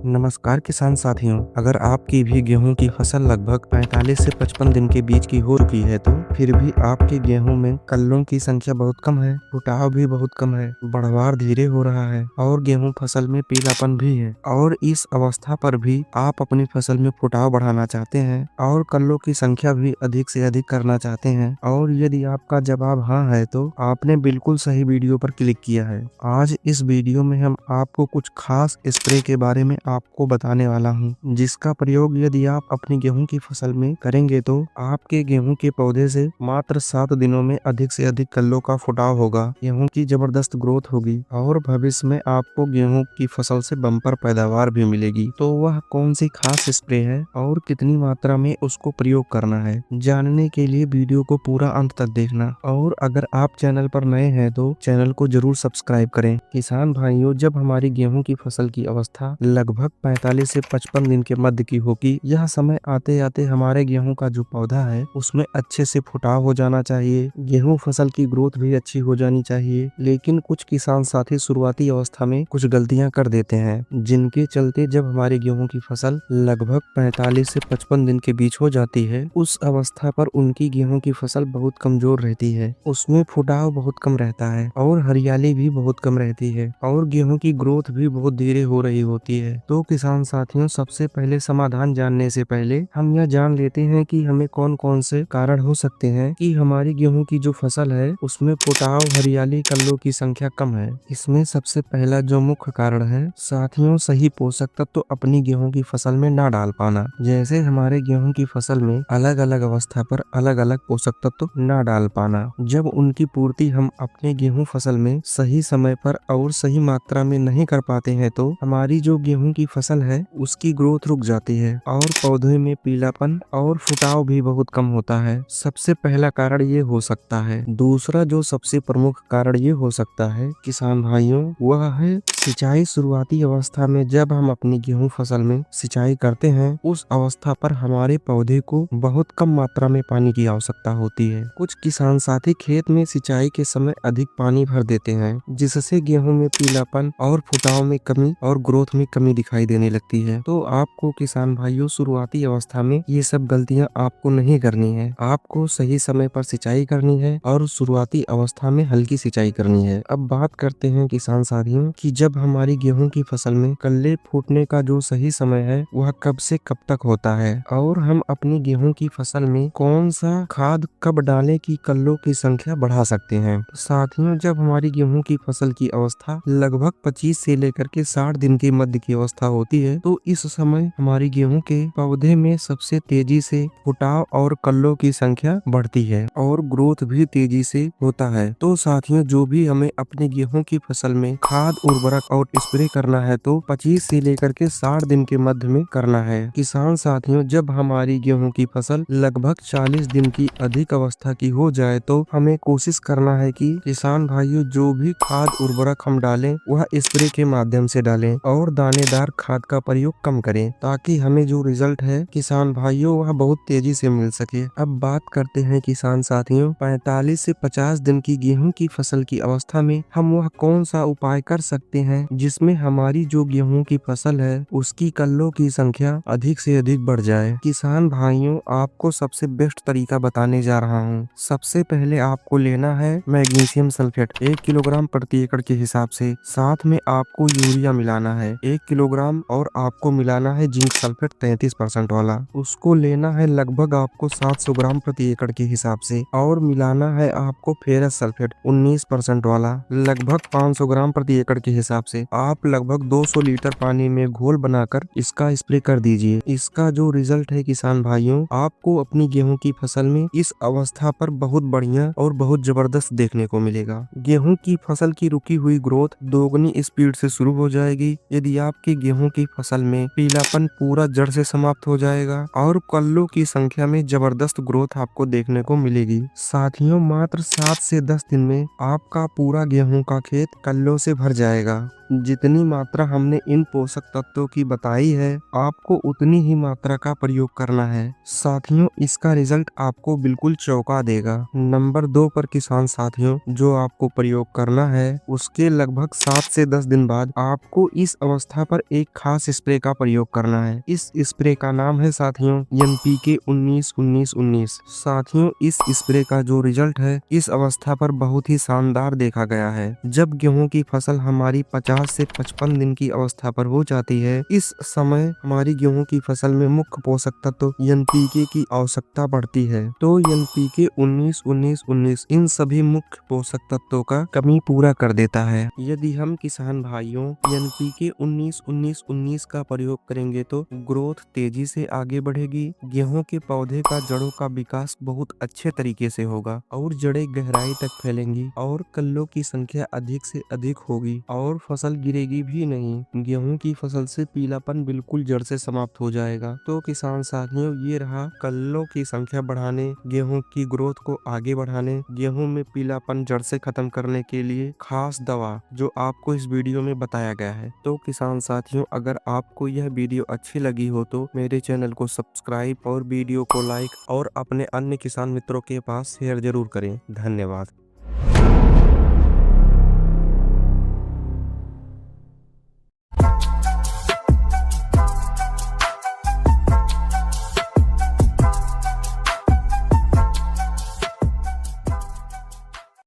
नमस्कार किसान साथियों, अगर आपकी भी गेहूं की फसल लगभग 45 से 55 दिन के बीच की हो चुकी है तो फिर भी आपके गेहूं में कल्लों की संख्या बहुत कम है, फुटाव भी बहुत कम है, बढ़वार धीरे हो रहा है और गेहूं फसल में पीलापन भी है और इस अवस्था पर भी आप अपनी फसल में फुटाव बढ़ाना चाहते हैं और कल्लों की संख्या भी अधिक से अधिक करना चाहते हैं और यदि आपका जवाब हाँ है तो आपने बिल्कुल सही वीडियो पर क्लिक किया है। आज इस वीडियो में हम आपको कुछ खास स्प्रे के बारे में आपको बताने वाला हूं, जिसका प्रयोग यदि आप अपनी गेहूं की फसल में करेंगे तो आपके गेहूं के पौधे से मात्र 7 दिनों में अधिक से अधिक कल्लों का फुटाव होगा, गेहूं की जबरदस्त ग्रोथ होगी और भविष्य में आपको गेहूं की फसल से बम्पर पैदावार भी मिलेगी। तो वह कौन सी खास स्प्रे है और कितनी मात्रा में उसको प्रयोग करना है, जानने के लिए वीडियो को पूरा अंत तक देखना। और अगर आप चैनल पर नए हैं तो चैनल को जरूर सब्सक्राइब करें। किसान भाइयों, जब हमारी गेहूं की फसल की अवस्था लगभग 45 से 55 दिन के मध्य की होगी, यह समय आते आते हमारे गेहूं का जो पौधा है उसमें अच्छे से फुटाव हो जाना चाहिए, गेहूं फसल की ग्रोथ भी अच्छी हो जानी चाहिए। लेकिन कुछ किसान साथी शुरुआती अवस्था में कुछ गलतियां कर देते हैं, जिनके चलते जब हमारी गेहूं की फसल लगभग 45 से 55 दिन के बीच हो जाती है, उस अवस्था पर उनकी गेहूं की फसल बहुत कमजोर रहती है, उसमें फुटाव बहुत कम रहता है और हरियाली भी बहुत कम रहती है और गेहूं की ग्रोथ भी बहुत धीरे हो रही होती है। तो किसान साथियों, सबसे पहले समाधान जानने से पहले हम यह जान लेते हैं कि हमें कौन कौन से कारण हो सकते हैं कि हमारी गेहूं की जो फसल है उसमें फुटाव, हरियाली, कल्लों की संख्या कम है। इसमें सबसे पहला जो मुख्य कारण है साथियों, सही पोषक तत्व तो अपनी गेहूं की फसल में ना डाल पाना। जैसे हमारे गेहूं की फसल में अलग अलग अवस्था पर अलग अलग पोषक तत्व ना डाल पाना, जब उनकी पूर्ति हम अपने गेहूं फसल में सही समय पर और सही मात्रा में नहीं कर पाते हैं तो हमारी जो गेहूं की फसल है उसकी ग्रोथ रुक जाती है और पौधे में पीलापन और फुटाव भी बहुत कम होता है। सबसे पहला कारण ये हो सकता है। दूसरा जो सबसे प्रमुख कारण ये हो सकता है किसान भाइयों, वह है सिंचाई। शुरुआती अवस्था में जब हम अपनी गेहूं फसल में सिंचाई करते हैं, उस अवस्था पर हमारे पौधे को बहुत कम मात्रा में पानी की आवश्यकता होती है। कुछ किसान साथी खेत में सिंचाई के समय अधिक पानी भर देते हैं, जिससे गेहूं में पीलापन और फुटाव में कमी और ग्रोथ में कमी दिखाई देने लगती है। तो आपको किसान भाइयों, शुरुआती अवस्था में ये सब गलतियां आपको नहीं करनी है। आपको सही समय पर सिंचाई करनी है और शुरुआती अवस्था में हल्की सिंचाई करनी है। अब बात करते हैं किसान साथियों कि जब हमारी गेहूं की फसल में कल्ले फूटने का जो सही समय है वह कब से कब तक होता है और हम अपनी गेहूं की फसल में कौन सा खाद कब डालें कि कल्लों की संख्या बढ़ा सकते हैं। साथियों, जब हमारी गेहूं की फसल की अवस्था लगभग 25 से लेकर के 60 दिन के मध्य की अवस्था होती है, तो इस समय हमारी गेहूं के पौधे में सबसे तेजी से फुटाव और कल्लों की संख्या बढ़ती है और ग्रोथ भी तेजी से होता है। तो साथियों, जो भी हमें अपने गेहूं की फसल में खाद, उर्वरक और स्प्रे करना है तो 25 से लेकर के 60 दिन के मध्य में करना है। किसान साथियों, जब हमारी गेहूं की फसल लगभग 40 दिन की अधिक अवस्था की हो जाए तो हमें कोशिश करना है कि किसान भाइयों, जो भी खाद उर्वरक हम डालें वह स्प्रे के माध्यम से डालें और दानेदार खाद का प्रयोग कम करें, ताकि हमें जो रिजल्ट है किसान भाइयों वह बहुत तेजी से मिल सके। अब बात करते हैं किसान साथियों, 45 से 50 दिन की गेहूं की फसल की अवस्था में हम वह कौन सा उपाय कर सकते हैं जिसमें हमारी जो गेहूं की फसल है उसकी कल्लों की संख्या अधिक से अधिक बढ़ जाए। किसान भाइयों, आपको सबसे बेस्ट तरीका बताने जा रहा हूँ। सबसे पहले आपको लेना है मैग्नीशियम सल्फेट 1 किलोग्राम प्रति एकड़ के हिसाब से, साथ में आपको यूरिया मिलाना है 1 किलोग्राम और आपको मिलाना है जिंक सल्फेट 33% वाला। उसको लेना है लगभग आपको 700 ग्राम प्रति एकड़ के हिसाब से और मिलाना है आपको फेरस सल्फेट 19% वाला लगभग 500 ग्राम प्रति एकड़ के हिसाब से। आप लगभग 200 लीटर पानी में घोल बनाकर इसका स्प्रे कर दीजिए। इसका जो रिजल्ट है किसान भाइयों, आपको अपनी गेहूं की फसल में इस अवस्था पर बहुत बढ़िया और बहुत जबरदस्त देखने को मिलेगा। गेहूं की फसल की रुकी हुई ग्रोथ दोगुनी स्पीड से शुरू हो जाएगी यदि आपकी गेहूं की फसल में पीलापन पूरा जड़ से समाप्त हो जाएगा और कल्लों की संख्या में जबरदस्त ग्रोथ आपको देखने को मिलेगी। साथियों, मात्र 7 से 10 दिन में आपका पूरा गेहूं का खेत कल्लों से भर जाएगा जितनी मात्रा हमने इन पोषक तत्वों की बताई है, आपको उतनी ही मात्रा का प्रयोग करना है। साथियों, इसका रिजल्ट आपको बिल्कुल चौंका देगा। नंबर 2 पर किसान साथियों, जो आपको प्रयोग करना है, उसके लगभग 7 से 10 दिन बाद आपको इस अवस्था पर एक खास स्प्रे का प्रयोग करना है। इस स्प्रे का नाम है साथियों NPK 19-19-19। साथियों, इस स्प्रे का जो रिजल्ट है इस अवस्था पर बहुत ही शानदार देखा गया है। जब गेहूं की फसल हमारी 50 से 55 दिन की अवस्था पर हो जाती है, इस समय हमारी गेहूं की फसल में मुख्य पोषक तत्व NPK की आवश्यकता पड़ती है। तो NPK 19-19-19 इन सभी मुख्य पोषक तत्वों का कमी पूरा कर देता है। यदि हम किसान भाइयों NPK 19-19-19 का प्रयोग करेंगे तो ग्रोथ तेजी से आगे बढ़ेगी, गेहूं के पौधे का जड़ों का विकास बहुत अच्छे तरीके से होगा और जड़ें गहराई तक फैलेंगी और कल्लों की संख्या अधिक से अधिक होगी और फसल गिरेगी भी नहीं। गेहूं की फसल से पीलापन बिल्कुल जड़ से समाप्त हो जाएगा। तो किसान साथियों, ये रहा कल्लों की संख्या बढ़ाने, गेहूं की ग्रोथ को आगे बढ़ाने, गेहूं में पीलापन जड़ से खत्म करने के लिए खास दवा जो आपको इस वीडियो में बताया गया है। तो किसान साथियों, अगर आपको यह वीडियो अच्छी लगी हो तो मेरे चैनल को सब्सक्राइब और वीडियो को लाइक और अपने अन्य किसान मित्रों के पास शेयर जरूर करें। धन्यवाद।